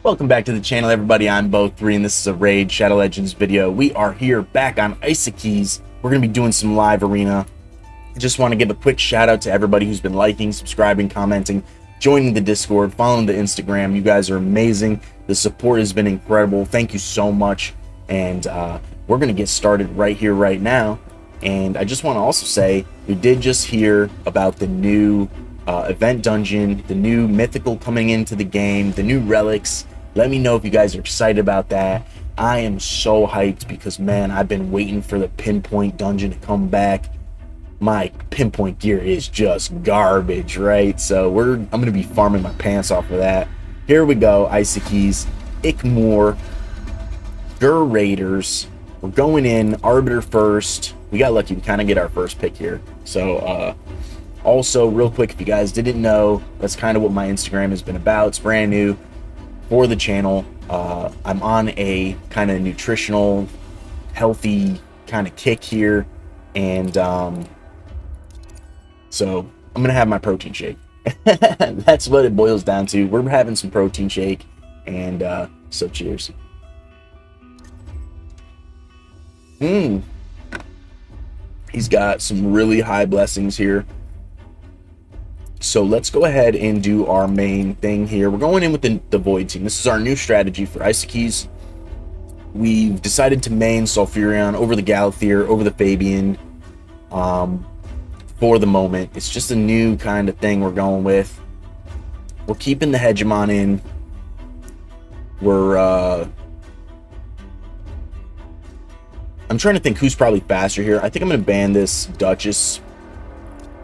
Welcome back to the channel, everybody. I'm Bo3, and this is a Raid Shadow Legends video. We are here back on Isokeis. We're going to be doing some live arena. I just want to give a quick shout out to everybody who's been liking, subscribing, commenting, joining the Discord, following the Instagram. You guys are amazing. The support has been incredible. Thank you so much. And we're going to get started right here, right now. And I just want to also say, we did just hear about the new event dungeon, the new mythical coming into the game, the new relics. Let me know if you guys are excited about that. I am so hyped because, man, I've been waiting for the pinpoint dungeon to come back. My pinpoint gear is just garbage, right? So I'm gonna be farming my pants off of that. Here we go. Isokeis, Ickmore, Gur Raiders. We're going in Arbiter first. We got lucky. We kind of get our first pick here. So also, real quick, if you guys didn't know, that's kind of what my Instagram has been about. It's brand new for the channel. I'm on a kind of nutritional, healthy kind of kick here, and so I'm gonna have my protein shake. That's what it boils down to. We're having some protein shake, and so cheers. He's got some really high blessings here. So let's go ahead and do our main thing here. We're going in with the Void team. This is our new strategy for Isokeis. We've decided to main Sulfurion over the Galathyr, over the Fabian, for the moment. It's just a new kind of thing we're going with. We're keeping the Hegemon in. I'm trying to think who's probably faster here. I think I'm going to ban this Duchess.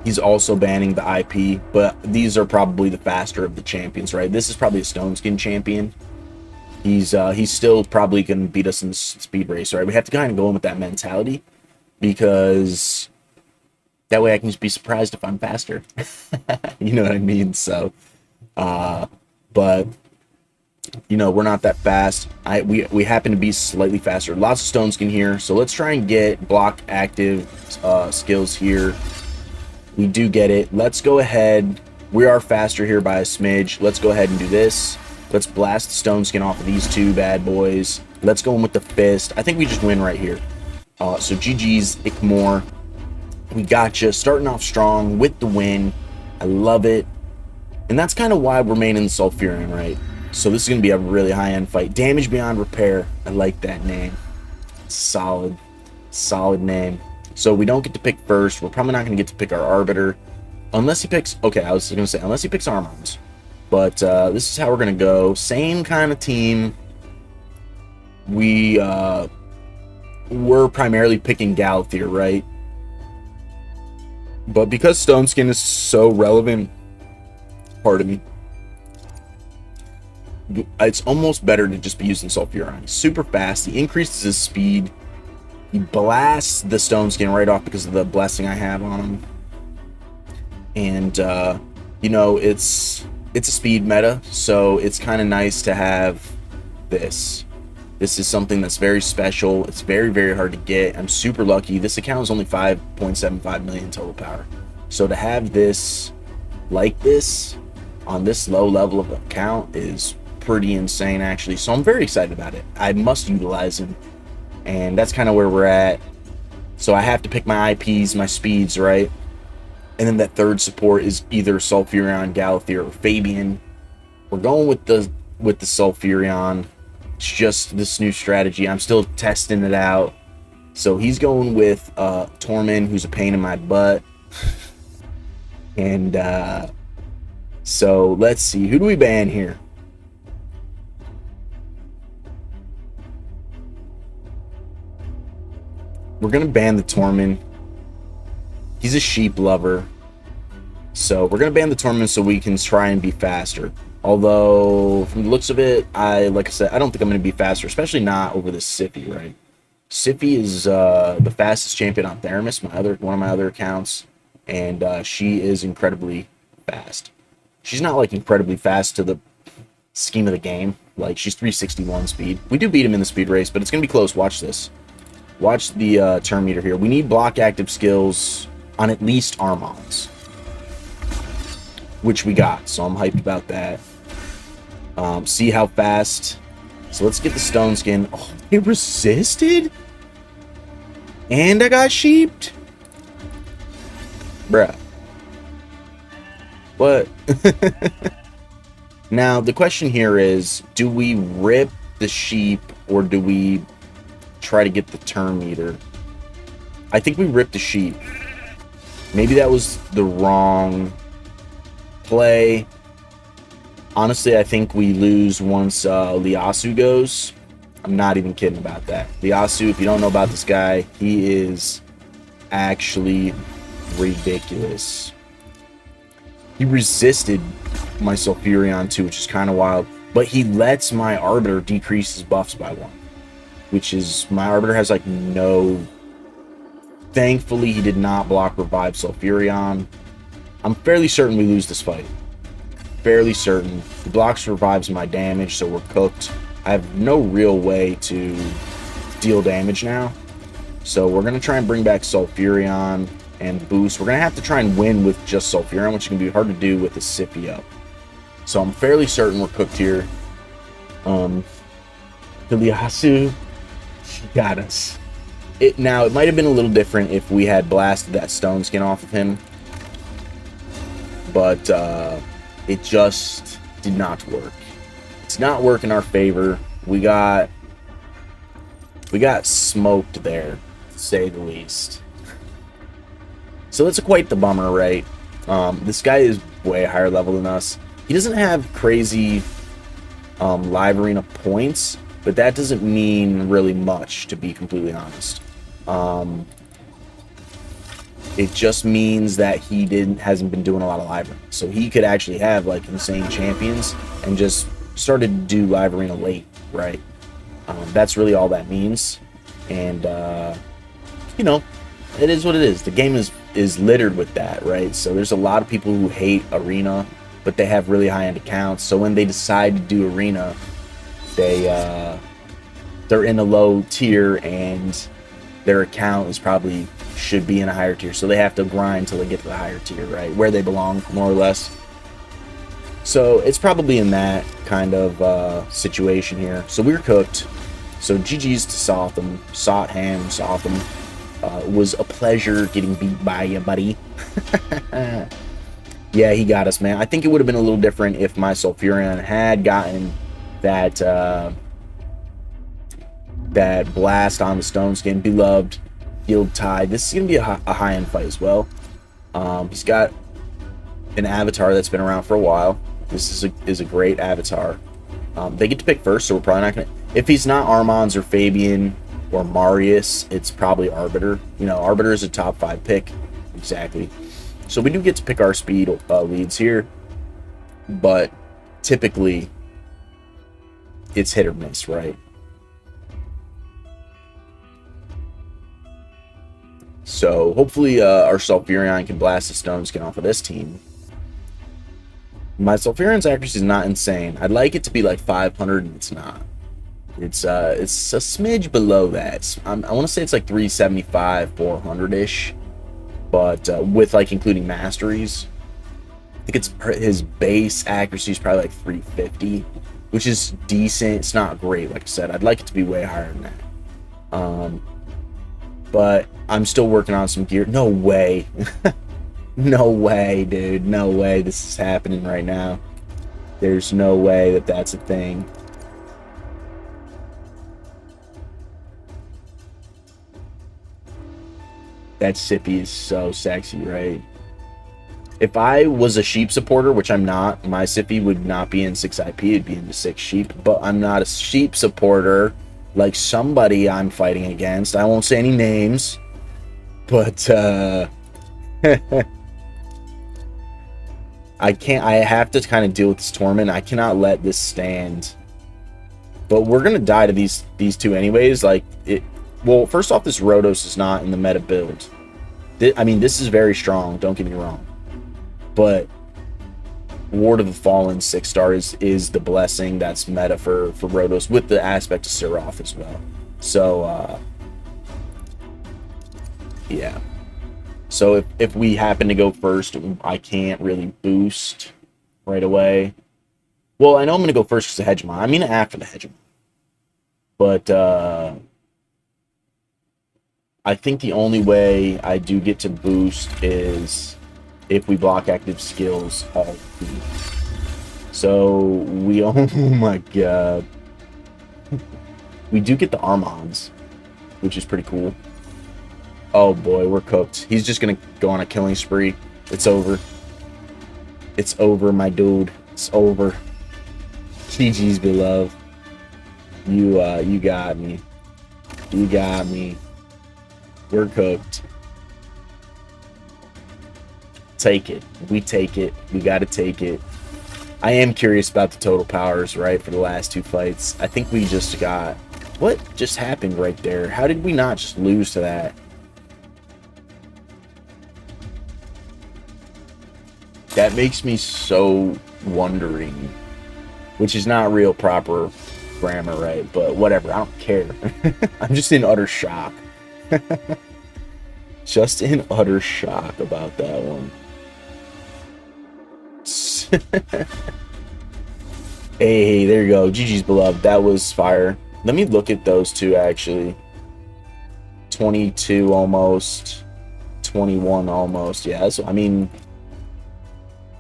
He's also banning the IP, but these are probably the faster of the champions, right? This is probably a Stone Skin champion. He's still probably going to beat us in the speed race, right? We have to kind of go in with that mentality, because that way I can just be surprised if I'm faster. You know what I mean? So, but you know, we're not that fast. We happen to be slightly faster. Lots of Stone Skin here, so let's try and get block active skills here. We do get it. Let's go ahead. We are faster here by a smidge. Let's go ahead and do this. Let's blast the Stone Skin off of these two bad boys. Let's go in with the Fist. I think we just win right here. So GG's, Ickmore. We gotcha. Starting off strong with the win. I love it. And that's kind of why we're maining the Sulfurion, right? So this is going to be a really high-end fight. Damage beyond repair. I like that name. Solid. Solid name. So we don't get to pick first. We're probably not going to get to pick our Arbiter. Unless he picks... Okay, I was going to say, unless he picks Armons. But this is how we're going to go. Same kind of team. We're primarily picking Galathyr, right? But because Stone Skin is so relevant... Pardon me. It's almost better to just be using Sulfurion. He's super fast. He increases his speed. He blasts the Stone Skin right off because of the blessing I have on him. And, you know, it's a speed meta, so it's kind of nice to have this. This is something that's very special. It's very, very hard to get. I'm super lucky. This account is only 5.75 million total power. So to have this like this on this low level of account is pretty insane, actually. So I'm very excited about it. I must utilize him. And that's kind of where we're at. So I have to pick my IPs, my speeds, right? And then that third support is either Sulfurion, Galathyr, or Fabian. We're going with the Sulfurion. It's just this new strategy. I'm still testing it out. So he's going with Tormund, who's a pain in my butt. And so let's see. Who do we ban here? We're going to ban the Tormund. He's a sheep lover. So we're going to ban the Tormund so we can try and be faster. Although, from the looks of it, like I said, I don't think I'm going to be faster, especially not over this Siphi, right? Siphi is the fastest champion on Theramis, one of my other accounts. And she is incredibly fast. She's not, like, incredibly fast to the scheme of the game. Like, she's 361 speed. We do beat him in the speed race, but it's going to be close. Watch this. Watch the turn meter here. We need block active skills on at least Armons, which we got, so I'm hyped about that. See how fast. So let's get the stone skin. Oh, it resisted? And I got sheeped? Bruh. What? Now, the question here is, do we rip the sheep or do we try to get the turn meter? I think we ripped the sheep. Maybe that was the wrong play. Honestly, I think we lose once Liasu goes. I'm not even kidding about that. Liasu, if you don't know about this guy, he is actually ridiculous. He resisted my Sulfurion too, which is kind of wild. But he lets my Arbiter decrease his buffs by 1. Which is, my Arbiter has like no... Thankfully, he did not block Revive Sulfurion. I'm fairly certain we lose this fight. Fairly certain. He blocks Revives my damage, so we're cooked. I have no real way to deal damage now. So we're going to try and bring back Sulfurion and boost. We're going to have to try and win with just Sulfurion, which can be hard to do with the Sippy up. So I'm fairly certain we're cooked here. Iliasu, he got us. Now, it might have been a little different if we had blasted that stone skin off of him. But it just did not work. It's not work in our favor. We got smoked there, to say the least. So that's quite the bummer, right? This guy is way higher level than us. He doesn't have crazy live arena points, but that doesn't mean really much, to be completely honest. It just means that he hasn't been doing a lot of live arena. So he could actually have like insane champions and just started to do live arena late, right? That's really all that means. And you know, it is what it is. The game is littered with that, right? So there's a lot of people who hate arena, but they have really high end accounts. So when they decide to do arena, they're in a low tier and their account is probably should be in a higher tier, so they have to grind till they get to the higher tier, right, where they belong, more or less. So it's probably in that kind of situation here. So we're cooked. So GG's to Sotham, Sotham. It was a pleasure getting beat by you, buddy. Yeah, he got us, man. I think it would have been a little different if my Sulfurion had gotten that that blast on the stone skin. Beloved, Guild Tide. This is going to be a high-end fight as well. He's got an avatar that's been around for a while. This is a great avatar. They get to pick first, so we're probably not going to... If he's not Armand's or Fabian or Marius, it's probably Arbiter. You know, Arbiter is a top 5 pick. Exactly. So we do get to pick our speed leads here. But typically, it's hit or miss, right? So hopefully our Sulfurion can blast the stone skin off of this team. My Sulfurion's accuracy is not insane. I'd like it to be like 500, and it's not. It's a smidge below that. I want to say it's like 375, 400-ish. But with like including masteries, I think it's his base accuracy is probably like 350, which is decent. It's not great, like I said. I'd like it to be way higher than that. But I'm still working on some gear. No way. No way, dude. No way this is happening right now. There's no way that that's a thing. That Sippy is so sexy, right? If I was a sheep supporter, which I'm not, my Sippy would not be in 6 IP, it'd be in the 6 sheep. But I'm not a sheep supporter like somebody I'm fighting against. I won't say any names. But I have to kind of deal with this tournament. I cannot let this stand. But we're gonna die to these two anyways. Like it. Well, first off, this Rhodos is not in the meta build. I mean, this is very strong. Don't get me wrong. But Ward of the Fallen 6-star is the blessing that's meta for Rhodos, with the aspect of Siroth as well. So yeah. So if we happen to go first, I can't really boost right away. Well, I know I'm going to go first because the hegemon. I mean after the hegemon. But I think the only way I do get to boost is if we block active skills all through. So we, oh my god. We do get the Armons, which is pretty cool. Oh boy, we're cooked. He's just going to go on a killing spree. It's over. It's over, my dude. It's over. GG's, beloved. You got me. You got me. We're cooked. Take it. We take it. We got to take it. I am curious about the total powers, right, for the last two fights. I think we just got... What just happened right there? How did we not just lose to that? That makes me so wondering. Which is not real proper grammar, right? But whatever, I don't care. I'm just in utter shock. Just in utter shock about that one. Hey, there you go. GG's, beloved. That was fire. Let me look at those two, actually. 22 almost. 21 almost. Yeah, so I mean...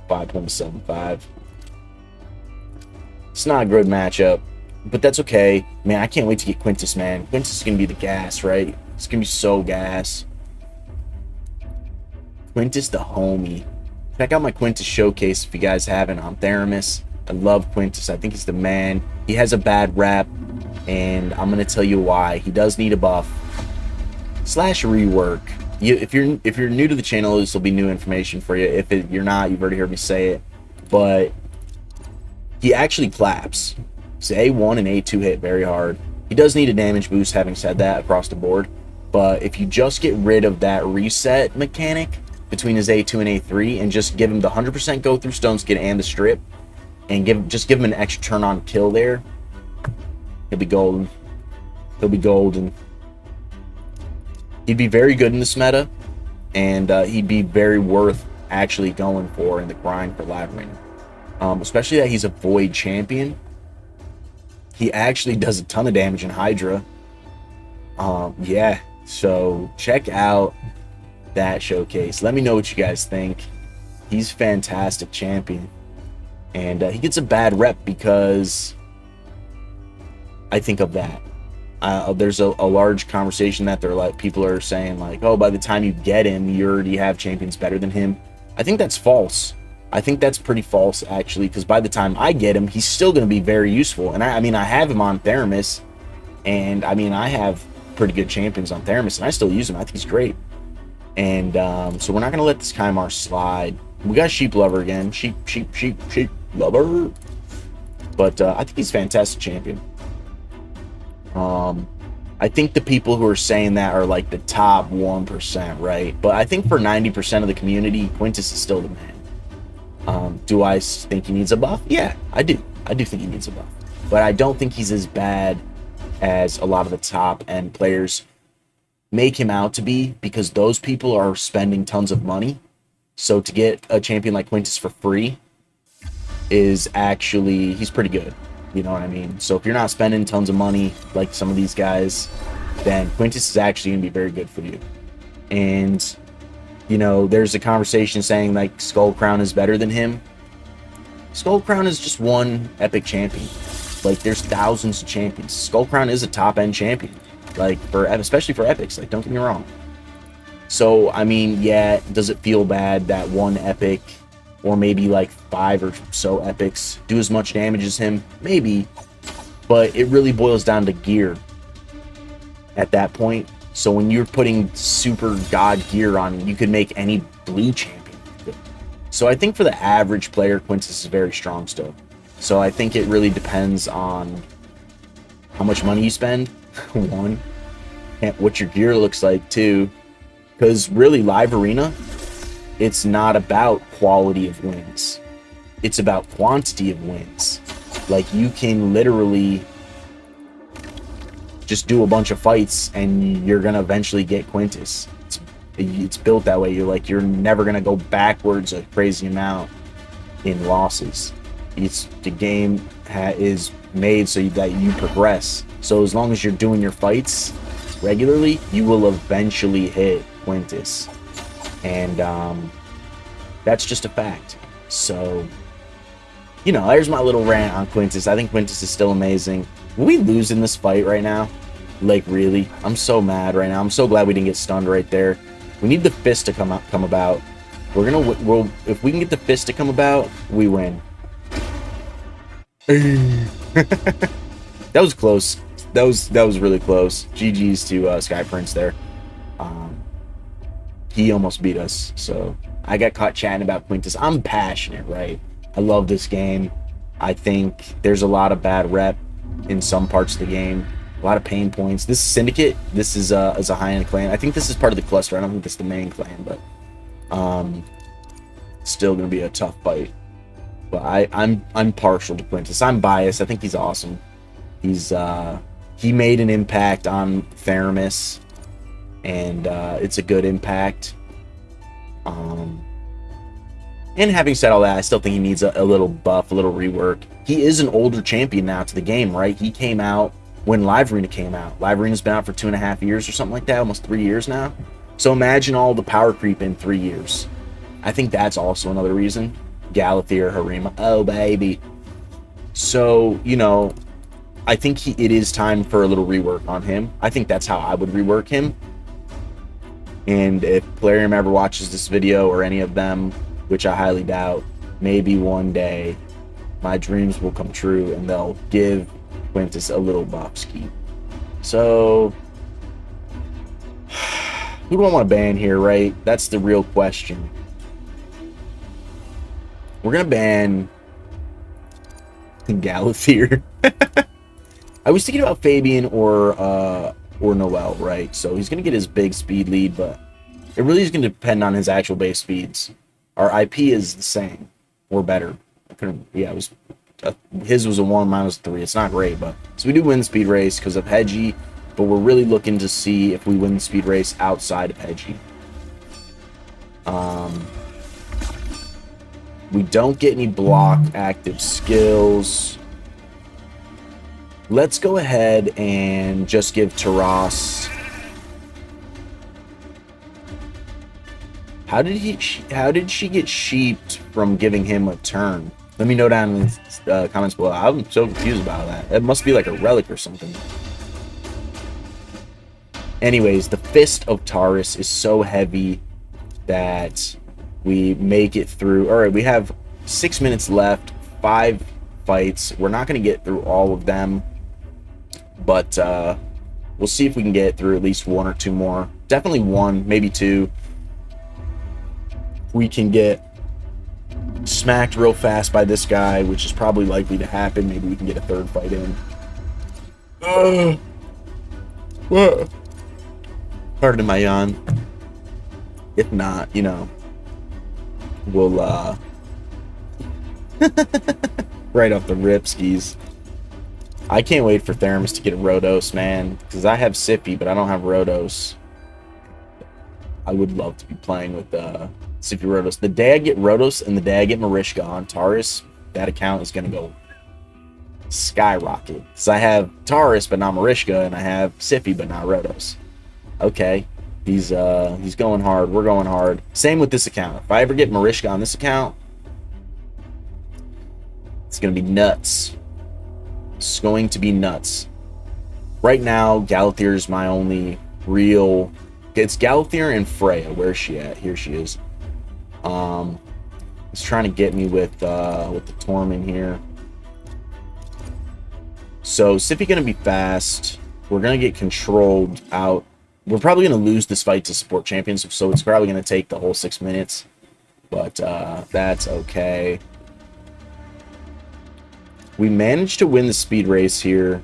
5.75. It's not a good matchup, but that's okay. Man, I can't wait to get Quintus, man. Quintus is going to be the gas, right? It's going to be so gas. Quintus the homie. Check out my Quintus showcase if you guys haven't on Theramis. I love Quintus. I think he's the man. He has a bad rep, and I'm going to tell you why. He does need a buff. / rework. If you're new to the channel, this will be new information for you. If you're not, you've already heard me say it. But he actually claps. So A1 and A2 hit very hard. He does need a damage boost, having said that, across the board. But if you just get rid of that reset mechanic between his A2 and A3 and just give him the 100% go through stone skin and the strip, and just give him an extra turn on kill there, he'll be golden. He'll be golden. He'd be very good in this meta, and he'd be very worth actually going for in the grind for Live Arena. Especially that he's a Void champion. He actually does a ton of damage in Hydra. Yeah, so check out that showcase. Let me know what you guys think. He's a fantastic champion. And he gets a bad rep because I think of that. There's a large conversation that people are saying like, oh, by the time you get him, you already have champions better than him. I think that's false. I think that's pretty false, actually, because by the time I get him, he's still going to be very useful. And I mean, I have him on Theramis, and I mean, I have pretty good champions on Theramis, and I still use him. I think he's great. And so we're not going to let this Kymar slide. We got Sheep Lover again. Sheep Lover. But I think he's a fantastic champion. I think the people who are saying that are like the top 1%, right? But I think for 90% of the community, Quintus is still the man. Do I think he needs a buff? Yeah, I do. I do think he needs a buff. But I don't think he's as bad as a lot of the top end players make him out to be, because those people are spending tons of money. So to get a champion like Quintus for free is actually, he's pretty good. You know what I mean? So if you're not spending tons of money like some of these guys, then Quintus is actually going to be very good for you. And, you know, there's a conversation saying like Skull Crown is better than him. Skull Crown is just one epic champion. Like, there's thousands of champions. Skull Crown is a top-end champion. Like, especially for epics. Like, don't get me wrong. So, I mean, yeah, does it feel bad that one epic, or maybe like 5 or so epics, do as much damage as him? Maybe. But it really boils down to gear at that point. So when you're putting super god gear on, you could make any blue champion. So I think for the average player, Quintus is very strong still. So I think it really depends on how much money you spend, one, and what your gear looks like, two. Because really, Live Arena, it's not about quality of wins. It's about quantity of wins. Like, you can literally just do a bunch of fights and you're going to eventually get Quintus. It's built that way. You're never going to go backwards a crazy amount in losses. The game is made so that you progress. So as long as you're doing your fights regularly, you will eventually hit Quintus. And that's just a fact. So, you know, there's my little rant on Quintus. I think Quintus is still amazing. Will we lose in this fight right now? Like, really? I'm so mad right now. I'm so glad we didn't get stunned right there. We need the fist to come about. If we can get the fist to come about, we win. That was close. That was really close. GG's to Sky Prince there. He almost beat us. So I got caught chatting about Quintus. I'm passionate, right? I love this game. I think there's a lot of bad rep in some parts of the game. A lot of pain points. This is Syndicate. This is a high-end clan. I think this is part of the cluster. I don't think this is the main clan, but still gonna be a tough fight. But I'm partial to Quintus. I'm biased. I think he's awesome. He made an impact on Theramis, and it's a good impact. And having said all that, I still think he needs a little buff, a little rework. He is an older champion now to the game, right? He came out when Live Arena came out. Live Arena's been out for 2.5 years or something like that, almost 3 years now. So imagine all the power creep in 3 years. I think that's also another reason. Galathier, Harima, oh baby. So, you know, I think it is time for a little rework on him. I think that's how I would rework him. And if Plarium ever watches this video, or any of them, which I highly doubt, maybe one day my dreams will come true and they'll give Quintus a little buff ski. So who do I want to ban here, right? That's the real question. We're gonna ban Galathier. I was thinking about Fabian or Noel, right? So he's gonna get his big speed lead, but it really is gonna depend on his actual base speeds. Our IP is the same or better. Yeah, it was his was a 1, mine was a 3. It's not great, but so we do win the speed race because of Hedgie, but we're really looking to see if we win the speed race outside of Hedgie. We don't get any block active skills. Let's go ahead and just give Taras. How did she get sheeped from giving him a turn? Let me know down in the comments below. I'm so confused about that. It must be like a relic or something. Anyways, the Fist of Taurus is so heavy that we make it through. All right, we have 6 minutes left, 5 fights. We're not going to get through all of them, but we'll see if we can get through at least 1 or 2 more. Definitely 1, maybe 2. We can get smacked real fast by this guy, which is probably likely to happen. Maybe we can get a 3rd fight in. What? Pardon my yawn. If not, you know, we'll right off the rip skis. I can't wait for Theramis to get a Rhodos, man, because I have Sippy, but I don't have Rhodos. I would love to be playing with Sippy Rhodos. The day I get Rhodos and the day I get Marishka on Taurus, that account is going to go skyrocket. Because I have Taurus, but not Marishka, and I have Sippy, but not Rhodos. Okay, he's going hard. We're going hard. Same with this account. If I ever get Marishka on this account, it's going to be nuts. It's going to be nuts. Right now, Galathier is my only real... It's Galathier and Freya. Where's she at? Here she is. He's trying to get me with the Torment here. So Sippy gonna be fast. We're gonna get controlled out. We're probably gonna lose this fight to support champions, so it's probably gonna take the whole 6 minutes. But that's okay. We managed to win the speed race here.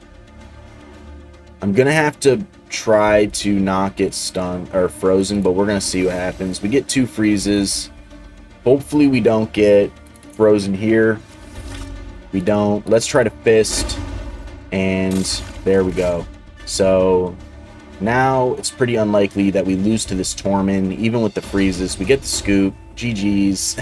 I'm gonna have to try to not get stunned or frozen, but we're gonna see what happens. We get 2 freezes. Hopefully we don't get frozen here. We don't. Let's try to fist, and there we go. So now it's pretty unlikely that we lose to this Torment, even with the freezes. We get the scoop. GG's.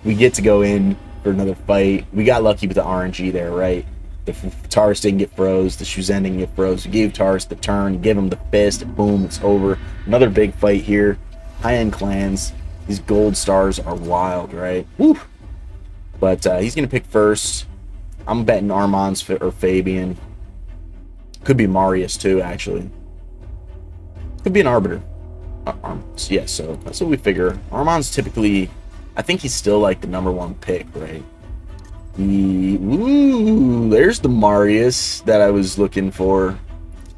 We get to go in for another fight. We got lucky with the RNG there, right? The Taurus didn't get froze. The Shuzen didn't get froze. We gave Taurus the turn, give him the fist. Boom, it's over. Another big fight here. High-end clans. These gold stars are wild, right? Woo! But he's going to pick first. I'm betting Armand's or Fabian. Could be Marius, too, actually. Could be an Arbiter. Yeah, so that's what we figure. Armand's typically... I think he's still, like, the #1 pick, right? Ooh, there's the Marius that I was looking for.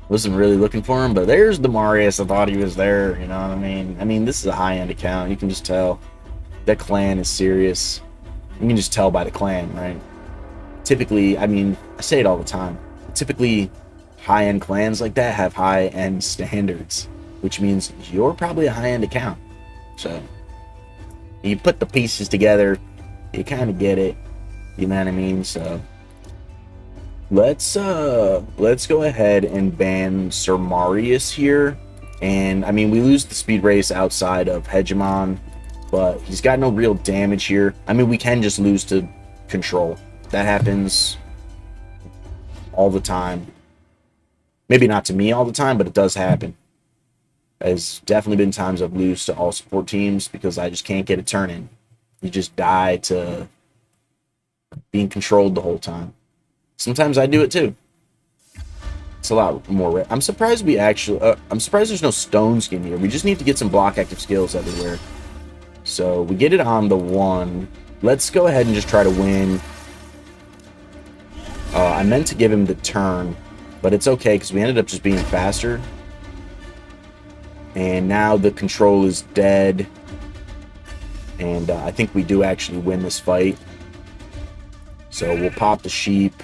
Wasn't really looking for him, but there's the Marius. I thought he was there, you know what I mean? I mean, this is a high-end account. You can just tell. That clan is serious. You can just tell by the clan, right? Typically, I mean, I say it all the time. Typically, high-end clans like that have high-end standards, which means you're probably a high-end account. So, you put the pieces together, you kind of get it. You know what I mean? So, let's go ahead and ban Sir Marius here. And, I mean, we lose the speed race outside of Hegemon, but he's got no real damage here. I mean, we can just lose to control. That happens all the time. Maybe not to me all the time, but it does happen. There's definitely been times I've lost to all support teams because I just can't get a turn in. You just die to being controlled the whole time. Sometimes I do it too. It's a lot more. I'm surprised we actually... I'm surprised there's no stone skin here. We just need to get some block active skills everywhere. So we get it on the 1. Let's go ahead and just try to win. I meant to give him the turn, but it's okay because we ended up just being faster. And now the control is dead. And I think we do actually win this fight. So we'll pop the sheep.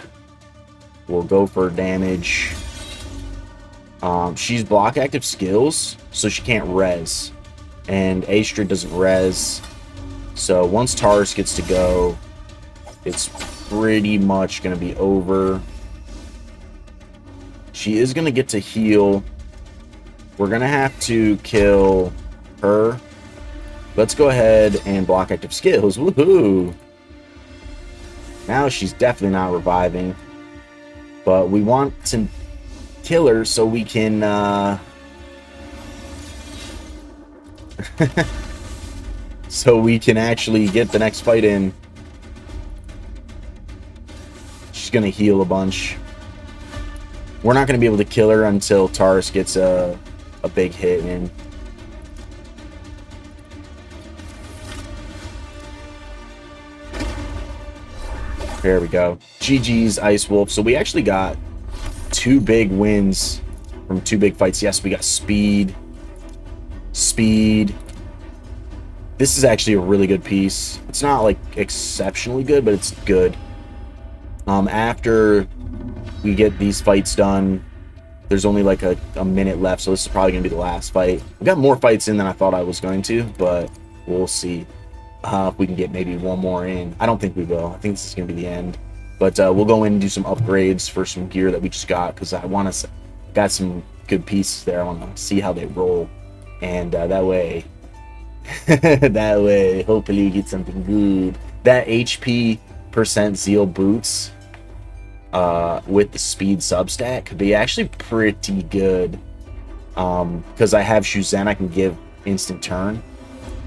We'll go for damage. She's block active skills, so she can't res. And Astra doesn't res. So once Taurus gets to go, it's pretty much going to be over. She is going to get to heal. We're going to have to kill her. Let's go ahead and block active skills. Woohoo! Now she's definitely not reviving. But we want to kill her so we can... so we can actually get the next fight in. She's going to heal a bunch. We're not going to be able to kill her until Taurus gets a big hit in. There we go. GG's, Ice Wolf. So we actually got 2 big wins from 2 big fights. Yes, we got speed. Speed. This is actually a really good piece. It's not, like, exceptionally good, but it's good. After we get these fights done, there's only, like, a minute left, so this is probably going to be the last fight. We got more fights in than I thought I was going to, but we'll see. If we can get maybe one more in. I don't think we will. I think this is going to be the end. But we'll go in and do some upgrades for some gear that we just got, because I want to... Got some good pieces there. I want to see how they roll. And that way... that way, hopefully you get something good. That HP % Zeal boots with the speed substat could be actually pretty good. Because I have Shuzen, I can give instant turn.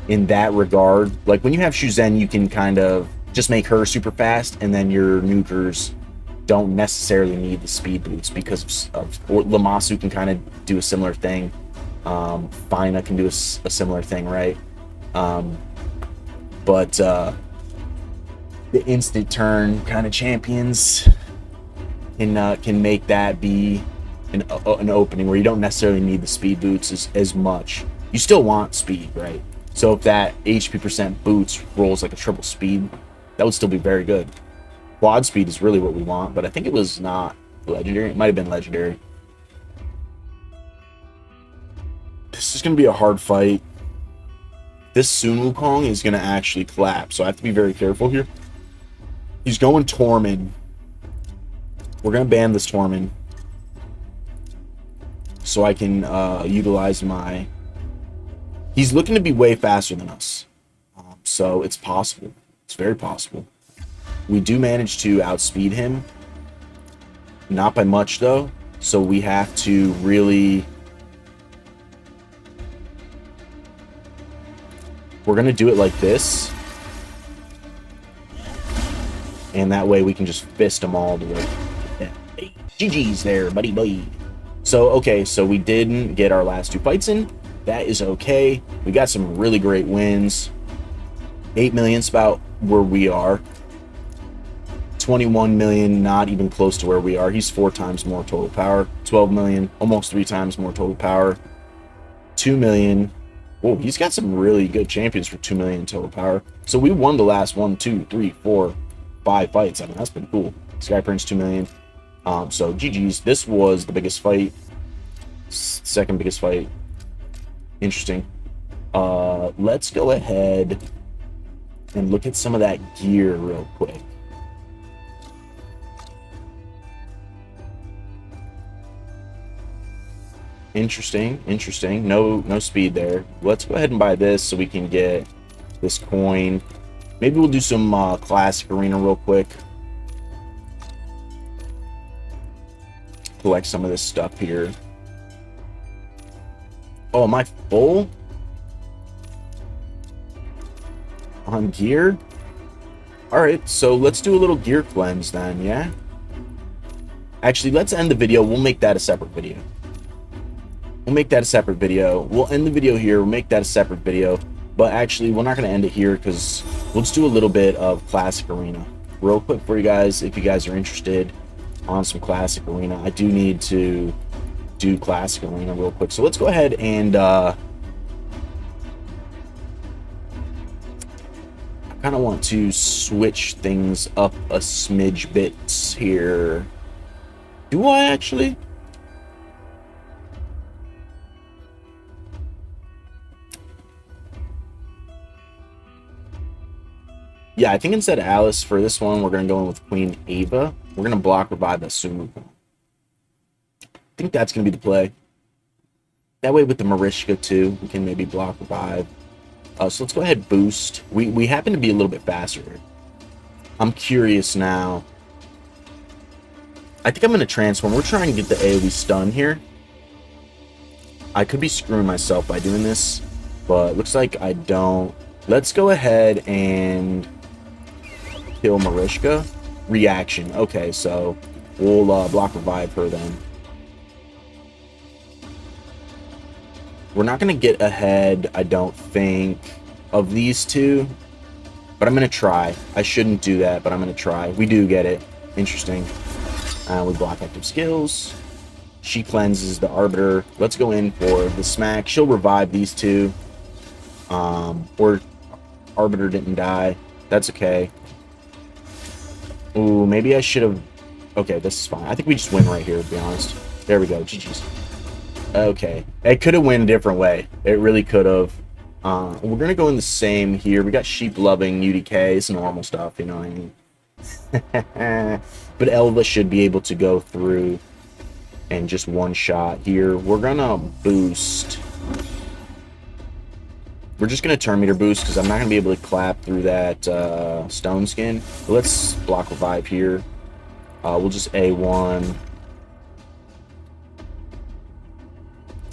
In that regard, like when you have Shuzen, you can kind of just make her super fast, and then your nukers don't necessarily need the speed boots because or Lamasu can kind of do a similar thing. Fina can do a similar thing, right? But the instant turn kind of champions can make that be an opening where you don't necessarily need the speed boots as much. You still want speed, right? So if that HP % boots rolls like a triple speed, that would still be very good. Quad speed is really what we want, but I think it was not legendary. It might have been legendary. This is going to be a hard fight. This Sun Wukong is going to actually collapse, so I have to be very careful here. He's going Tormund. We're going to ban this Tormund so I can utilize my... He's looking to be way faster than us. So it's possible. It's very possible. We do manage to outspeed him. Not by much, though. So we have to really... We're going to do it like this. And that way we can just fist them all the way. Yeah. Hey, GG's there, buddy boy. So, okay, so we didn't get our last 2 fights in. That is okay. We got some really great wins. 8 million's about where we are. 21 million, not even close to where we are. He's 4 times more total power. 12 million, almost 3 times more total power. 2 million. Whoa, he's got some really good champions for 2 million total power. So we won the last 1, 2, 3, 4, 5 fights. I mean, that's been cool. Sky Prince 2 million. So GG's. This was the biggest fight. Second biggest fight. Interesting. Let's go ahead and look at some of that gear real quick. Interesting, interesting. No speed there. Let's go ahead and buy this so we can get this coin. Maybe we'll do some classic arena real quick. Collect some of this stuff here. Oh, am I full on gear? All right, so let's do a little gear cleanse then, yeah? Actually, let's end the video. We'll make that a separate video. We'll make that a separate video. We'll end the video here. We'll make that a separate video. But actually, we're not going to end it here because we'll just do a little bit of Classic Arena. Real quick for you guys, if you guys are interested on some Classic Arena. I do need to do Classic Arena real quick. So let's go ahead and... I kind of want to switch things up a smidge bits here. Do I actually? Yeah, I think instead of Alice for this one, we're going to go in with Queen Ava. We're going to block revive that Sumu. I think that's going to be the play. That way with the Marishka too, we can maybe block revive. So let's go ahead and boost. We happen to be a little bit faster. I'm curious now. I think I'm going to transform. We're trying to get the AoE stun here. I could be screwing myself by doing this, but looks like I don't. Let's go ahead and kill Marishka. Reaction. Okay, so we'll block revive her then. We're not going to get ahead, I don't think, of these two. But I'm going to try. I shouldn't do that, but I'm going to try. We do get it. Interesting. We block active skills. She cleanses the Arbiter. Let's go in for the smack. She'll revive these two. Or Arbiter didn't die. That's okay. Ooh, maybe I should have... Okay, this is fine. I think we just win right here, to be honest. There we go. GG's. Okay. It could have went a different way. It really could have. We're going to go in the same here. We got sheep-loving UDK. It's normal stuff, you know what I mean? But Elva should be able to go through and just one shot here. We're going to boost. We're just going to turn meter boost because I'm not going to be able to clap through that stone skin. But let's block revive here. We'll just A1.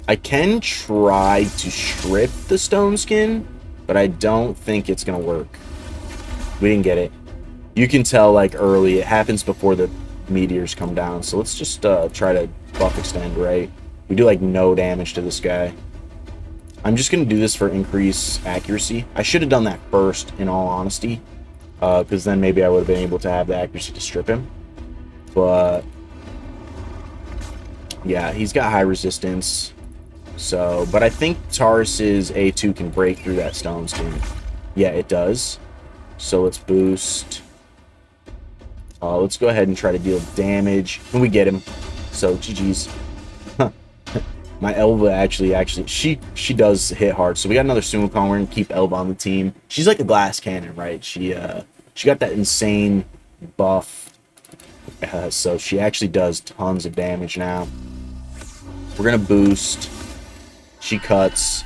I can try to strip the stone skin, but I don't think it's going to work. We didn't get it. You can tell, like, early. It happens before the meteors come down. So let's just try to buff extend, right? We do, like, no damage to this guy. I'm just going to do this for increased accuracy. I should have done that first, in all honesty. Because then maybe I would have been able to have the accuracy to strip him. But, yeah, he's got high resistance. So, but I think Taurus's A2 can break through that stone skin. Yeah, it does. So let's boost. Let's go ahead and try to deal damage. And we get him. So, GG's. My Elva actually, she does hit hard. So we got another Sumikon. We're going to keep Elva on the team. She's like a glass cannon, right? She got that insane buff. So she actually does tons of damage now. We're going to boost. She cuts.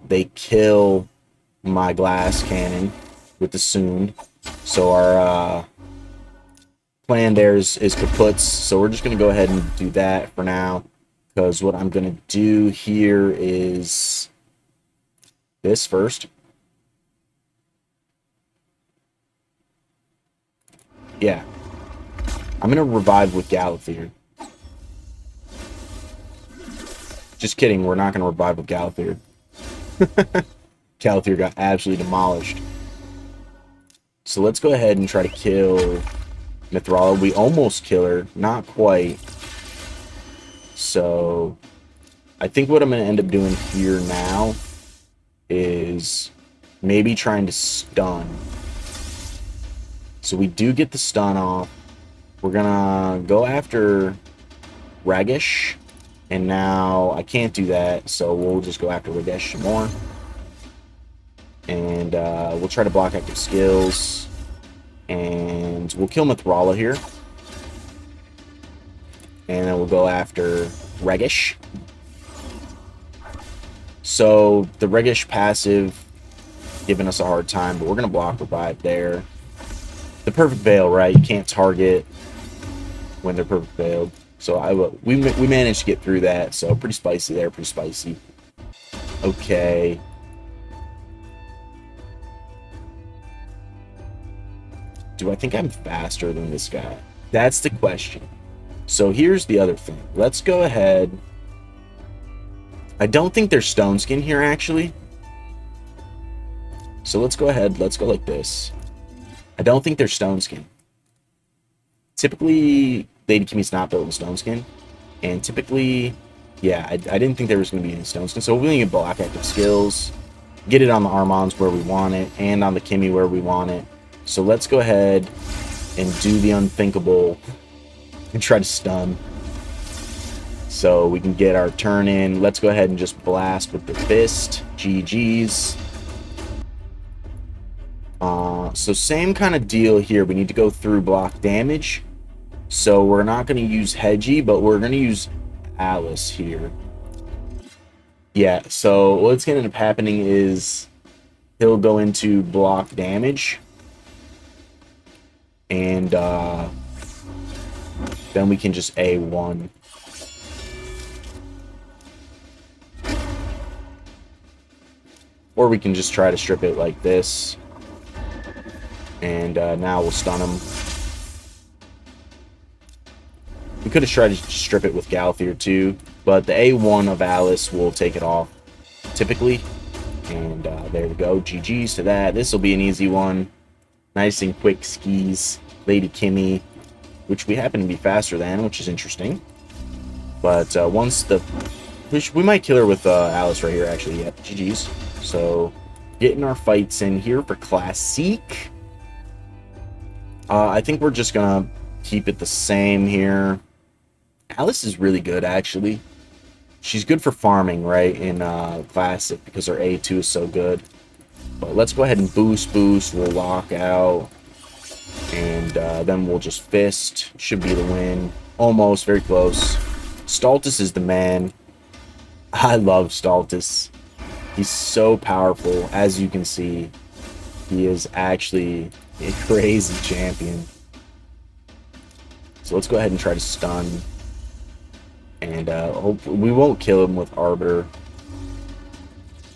They kill my glass cannon with the Soon. So our plan there is kaputs. So we're just going to go ahead and do that for now. Because what I'm going to do here is this first. Yeah. I'm going to revive with Galathir. Just kidding, we're not going to revive with Galathir. Galathir got absolutely demolished. So let's go ahead and try to kill Mithrala. We almost kill her. Not quite. So I think what I'm going to end up doing here now is maybe trying to stun. So we do get the stun off. We're going to go after Ragish. And now I can't do that, so we'll just go after Ragesh some more. And we'll try to block active skills. And we'll kill Mithrala here. And then we'll go after Ragish. So the Ragish passive giving us a hard time, but we're going to block revive there. The perfect veil, right? You can't target when they're perfect veiled. So we managed to get through that. So pretty spicy there, pretty spicy. Okay. Do I think I'm faster than this guy? That's the question. So here's the other thing. Let's go ahead. I don't think there's stone skin here, actually. So let's go ahead. Let's go like this. I don't think there's stone skin. Typically, Lady Kimmy's not built in stone skin. And typically, yeah, I didn't think there was going to be any stone skin. So we're going to block active skills. Get it on the Armons where we want it. And on the Kimmy where we want it. So let's go ahead and do the unthinkable. And try to stun. So we can get our turn in. Let's go ahead and just blast with the fist. GG's. So same kind of deal here. We need to go through block damage. So we're not going to use Hedgie, but we're going to use Alice here. Yeah, so what's going to end up happening is he'll go into block damage. And then we can just A1. Or we can just try to strip it like this. And now we'll stun him. We could have tried to strip it with Galathir too, but the A1 of Alice will take it off, typically. And there we go. GG's to that. This will be an easy one. Nice and quick skis. Lady Kimmy, which we happen to be faster than, which is interesting. But once the... We might kill her with Alice right here, actually. Yep, GG's. So, getting our fights in here for Classique. I think we're just going to keep it the same here. Alice is really good, actually. She's good for farming, right, in Classic, because her A2 is so good. But let's go ahead and boost. We'll lock out. And then we'll just fist. Should be the win. Almost, very close. Stultus is the man. I love Stultus. He's so powerful, as you can see. He is actually a crazy champion. So let's go ahead and try to stun. And hopefully we won't kill him with Arbiter.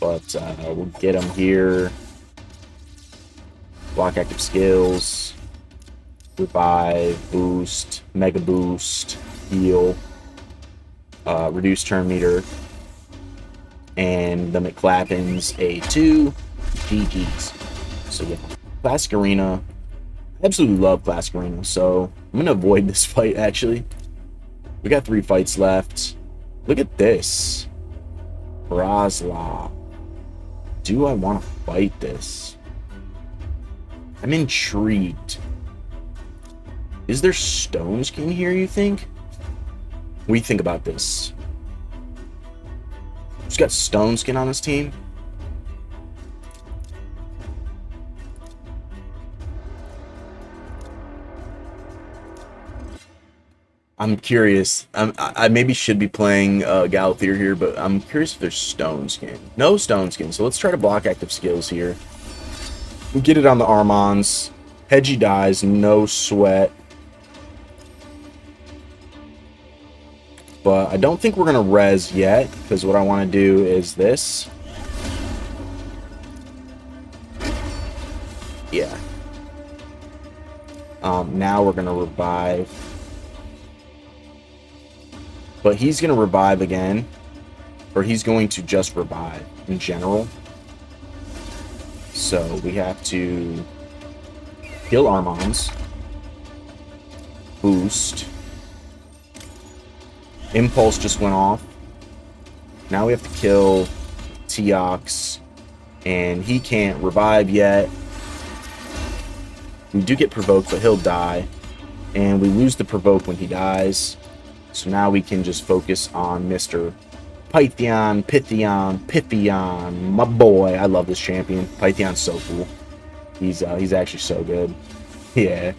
But we'll get him here. Block active skills. Revive, boost, mega boost, heal. Reduce turn meter. And the McClappens A2. GG's. So yeah. Classic Arena. I absolutely love Classic Arena. So I'm going to avoid this fight actually. We got 3 fights left. Look at this. Brazla. Do I want to fight this? I'm intrigued. Is there stone skin here, you think? What do you think about this? Who's got stone skin on this team? I'm curious. I maybe should be playing Galathir here, but I'm curious if there's stone skin. No stone skin, so let's try to block active skills here. We get it on the Armons. Hedgie dies, no sweat. But I don't think we're going to res yet, because what I want to do is this. Yeah. Now we're going to revive. But he's going to revive again. Or he's going to just revive in general. So we have to kill Armons. Boost. Impulse just went off. Now we have to kill Teox. And he can't revive yet. We do get provoked, but he'll die. And we lose the provoke when he dies. So now we can just focus on Mr. Pythion, my boy. I love this champion. Pythion's so cool. He's actually so good. Yeah.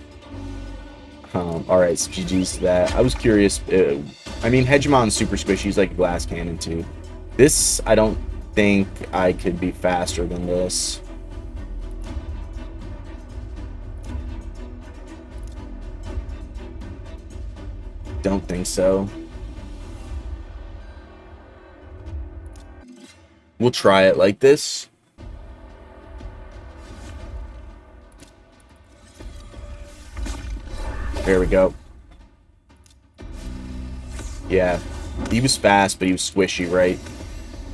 Alright, so GG's to that. I was curious. I mean, Hegemon's super squishy. He's like a glass cannon, too. This, I don't think I could be faster than this. Don't think so. We'll try it like this. There we go. Yeah, he was fast, but he was squishy, right?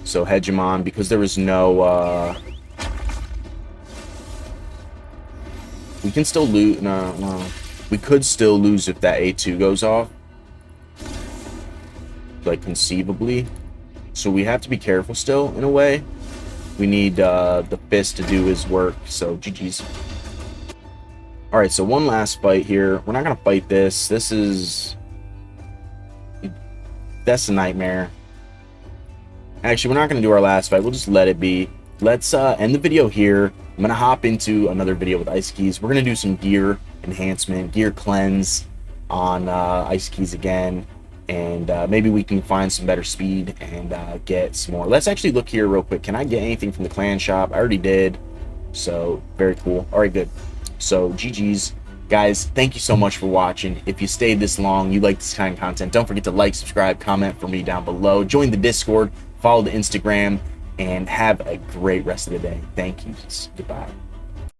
So Hegemon, because there was no, we can still lose. No. We could still lose if that A2 goes off. Like, conceivably. So we have to be careful still, in a way. We need the fist to do his work, so GG's. Alright, so one last fight here. We're not going to fight this. This is... That's a nightmare. Actually, we're not going to do our last fight. We'll just let it be. Let's end the video here. I'm going to hop into another video with Isokeis. We're going to do some gear enhancement, gear cleanse on Isokeis again. And maybe we can find some better speed and get some more. Let's actually look here real quick. Can I get anything from the clan shop? I already did. So, very cool. All right, good. So, GG's. Guys, thank you so much for watching. If you stayed this long, you like this kind of content, don't forget to like, subscribe, comment for me down below. Join the Discord, follow the Instagram, and have a great rest of the day. Thank you. Goodbye.